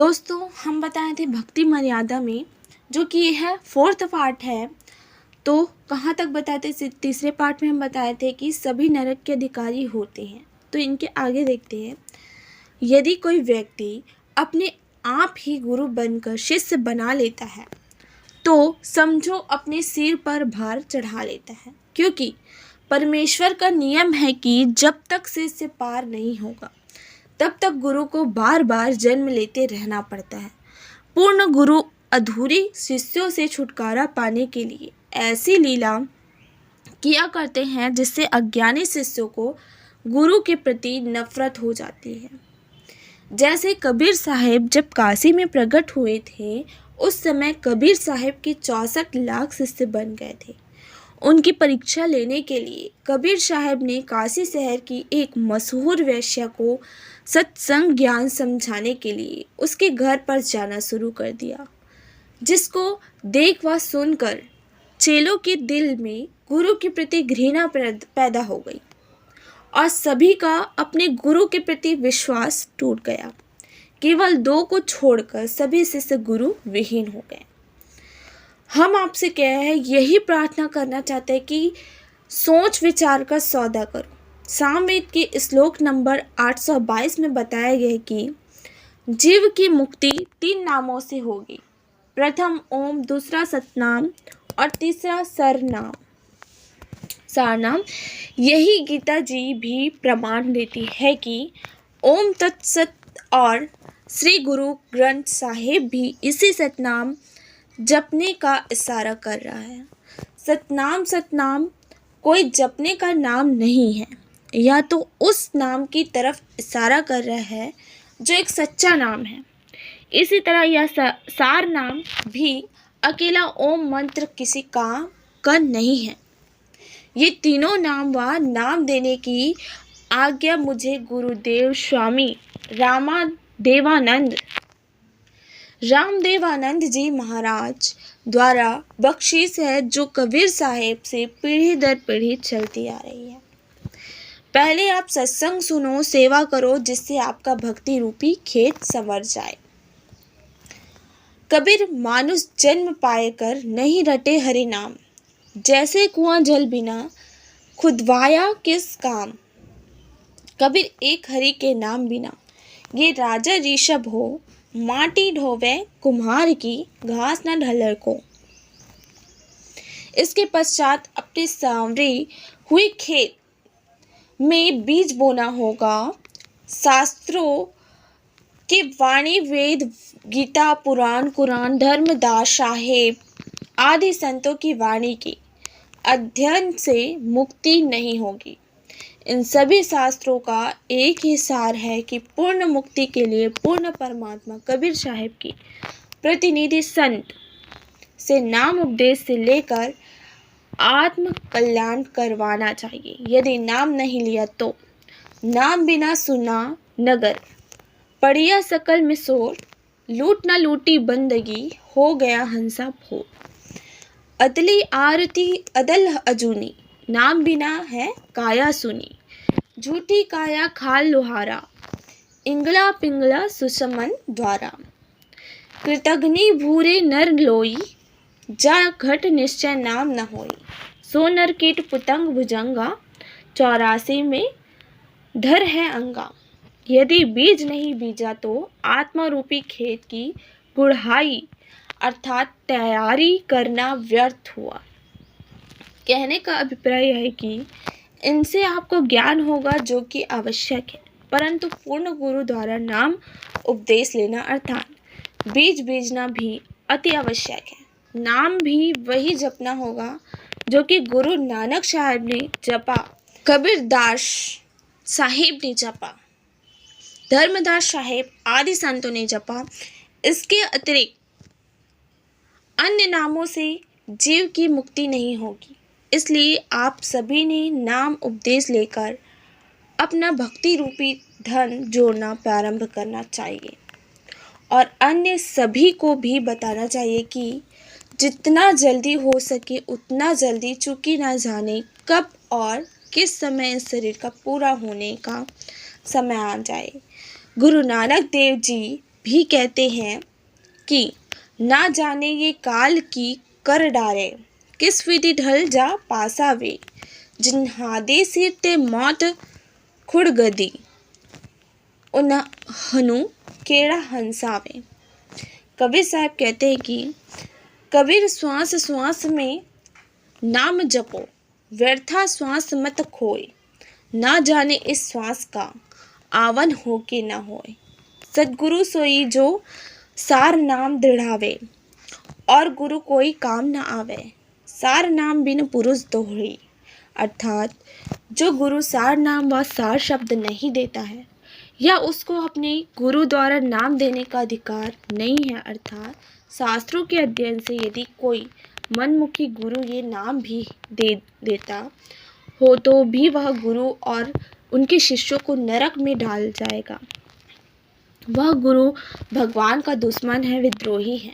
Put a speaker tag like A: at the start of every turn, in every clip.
A: दोस्तों, हम बताए थे भक्ति मर्यादा में, जो कि यह फोर्थ पार्ट है। तो कहाँ तक बताए थे? तीसरे पार्ट में हम बताए थे कि सभी नरक के अधिकारी होते हैं। तो इनके आगे देखते हैं। यदि कोई व्यक्ति अपने आप ही गुरु बनकर शिष्य बना लेता है तो समझो अपने सिर पर भार चढ़ा लेता है, क्योंकि परमेश्वर का नियम है कि जब तक शिष्य पार नहीं होगा तब तक गुरु को बार बार जन्म लेते रहना पड़ता है। पूर्ण गुरु अधूरी शिष्यों से छुटकारा पाने के लिए ऐसी लीला किया करते हैं जिससे अज्ञानी शिष्यों को गुरु के प्रति नफरत हो जाती है। जैसे कबीर साहब जब काशी में प्रकट हुए थे, उस समय कबीर साहब के 64 लाख शिष्य बन गए थे। उनकी परीक्षा लेने के लिए कबीर साहब ने काशी शहर की एक मशहूर वेश्या को सत्संग ज्ञान समझाने के लिए उसके घर पर जाना शुरू कर दिया, जिसको देख व सुनकर चेलों के दिल में गुरु के प्रति घृणा पैदा हो गई और सभी का अपने गुरु के प्रति विश्वास टूट गया। केवल 2 को छोड़कर सभी शिष्य गुरु विहीन हो गए। हम आपसे क्या है, यही प्रार्थना करना चाहते हैं कि सोच विचार का सौदा करो। सामवेद के श्लोक नंबर 822 में बताया गया है कि जीव की मुक्ति 3 नामों से होगी। प्रथम ओम, दूसरा सतनाम और तीसरा सरनाम सारनाम। यही गीता जी भी प्रमाण देती है कि ओम तत्सत और श्री गुरु ग्रंथ साहिब भी इसी सतनाम जपने का इशारा कर रहा है। सतनाम कोई जपने का नाम नहीं है, या तो उस नाम की तरफ इशारा कर रहा है जो एक सच्चा नाम है। इसी तरह यह सार नाम भी अकेला ओम मंत्र किसी काम का नहीं है। ये तीनों नाम व नाम देने की आज्ञा मुझे गुरुदेव स्वामी रामदेवानंद जी महाराज द्वारा बख्शीश है, जो कबीर साहेब से पीढ़ी दर पीढ़ी चलती आ रही है। पहले आप सत्संग सुनो, सेवा करो, जिससे आपका भक्ति रूपी खेत संवर जाए। कबीर मानुष जन्म पाए कर नहीं रटे हरि नाम, जैसे कुआं जल बिना खुदवाया किस काम। कबीर एक हरि के नाम बिना ये राजा ऋषभ हो, माटी ढोवे कुम्हार की, घास न ढलर को। इसके पश्चात अपने सांवरी हुई खेत में बीज बोना होगा। शास्त्रों की वाणी, वेद, गीता, पुराण, कुरान, धर्मदास साहेब आदि संतों की वाणी की अध्ययन से मुक्ति नहीं होगी। इन सभी शास्त्रों का एक ही सार है कि पूर्ण मुक्ति के लिए पूर्ण परमात्मा कबीर साहब की प्रतिनिधि संत से नाम उपदेश से लेकर आत्म कल्याण करवाना चाहिए। यदि नाम नहीं लिया तो नाम बिना सुना नगर, पड़िया सकल में शोर, लूट न लूटी बंदगी, हो गया हंसा भोर। अदली आरती अदल अजूनी, नाम बिना है काया सुनी, झूठी काया खाल लोहारा, इंगला पिंगला सुषमन द्वारा। कृतघ्नि भूरे नर लोई, जा घट निश्चय नाम न होई। सो नर कीट पुतंग भुजंगा, 84 में धर है अंगा। यदि बीज नहीं बीजा तो आत्मा रूपी खेत की गुड़हाई अर्थात तैयारी करना व्यर्थ हुआ। कहने का अभिप्राय है कि इनसे आपको ज्ञान होगा जो कि आवश्यक है, परंतु पूर्ण गुरु द्वारा नाम उपदेश लेना अर्थात बीज बीजना भी अति आवश्यक है। नाम भी वही जपना होगा जो कि गुरु नानक साहब ने जपा, कबीरदास साहिब ने जपा, धर्मदास साहेब आदि संतों ने जपा। इसके अतिरिक्त अन्य नामों से जीव की मुक्ति नहीं होगी। इसलिए आप सभी ने नाम उपदेश लेकर अपना भक्ति रूपी धन जोड़ना प्रारंभ करना चाहिए और अन्य सभी को भी बताना चाहिए कि जितना जल्दी हो सके उतना जल्दी, चूंकि ना जाने कब और किस समय इस शरीर का पूरा होने का समय आ जाए। गुरु नानक देव जी भी कहते हैं कि ना जाने ये काल की कर डारे, किस विधि ढल जा पासावे, जिन्हादे सिर ते मौत खुड़ गदी, उन्हनु केड़ा हंसावे। कबीर साहब कहते हैं कि कबीर श्वास श्वास में नाम जपो, व्यर्था श्वास मत खोए, ना जाने इस श्वास का आवन हो के ना होए। सद्गुरु सोई जो सार नाम दृढ़ावे, और गुरु कोई काम न आवे, सार नाम बिन पुरुष दोहरी। अर्थात जो गुरु सार नाम व सार शब्द नहीं देता है या उसको अपने गुरु द्वारा नाम देने का अधिकार नहीं है, अर्थात शास्त्रों के अध्ययन से यदि कोई मनमुखी गुरु ये नाम भी दे देता हो तो भी वह गुरु और उनके शिष्यों को नरक में डाल जाएगा। वह गुरु भगवान का दुश्मन है, विद्रोही है,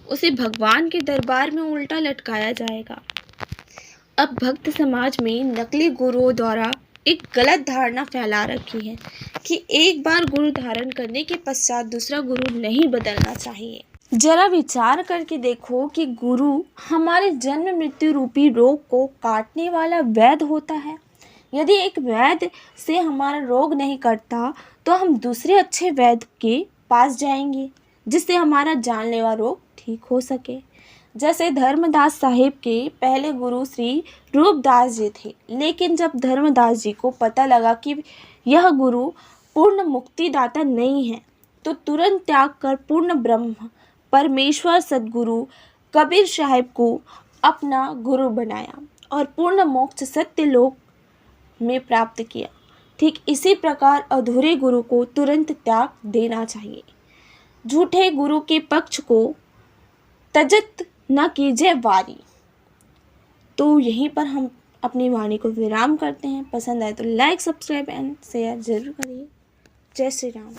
A: उसे भगवान के दरबार में उल्टा लटकाया जाएगा। अब भक्त समाज में नकली गुरुओं द्वारा एक गलत धारणा फैला रखी है कि एक बार गुरु धारण करने के पश्चात दूसरा गुरु नहीं बदलना चाहिए। जरा विचार करके देखो कि गुरु हमारे जन्म मृत्यु रूपी रोग को काटने वाला वैद्य होता है। यदि एक वैद्य से हमारा रोग नहीं कटता तो हम दूसरे अच्छे वैद्य के पास जाएंगे जिससे हमारा जानलेवा रोग ठीक हो सके। जैसे धर्मदास साहिब के पहले गुरु श्री रूपदास जी थे, लेकिन जब धर्मदास जी को पता लगा कि यह गुरु पूर्ण मुक्तिदाता नहीं है तो तुरंत त्याग कर पूर्ण ब्रह्म परमेश्वर सद्गुरु कबीर साहिब को अपना गुरु बनाया और पूर्ण मोक्ष सत्य लोक में प्राप्त किया। ठीक इसी प्रकार अधूरे गुरु को तुरंत त्याग देना चाहिए। झूठे गुरु के पक्ष को तजत न कीजिए वारी। तो यहीं पर हम अपनी वाणी को विराम करते हैं। पसंद आए तो लाइक, सब्सक्राइब एंड शेयर जरूर करिए। जय श्री राम।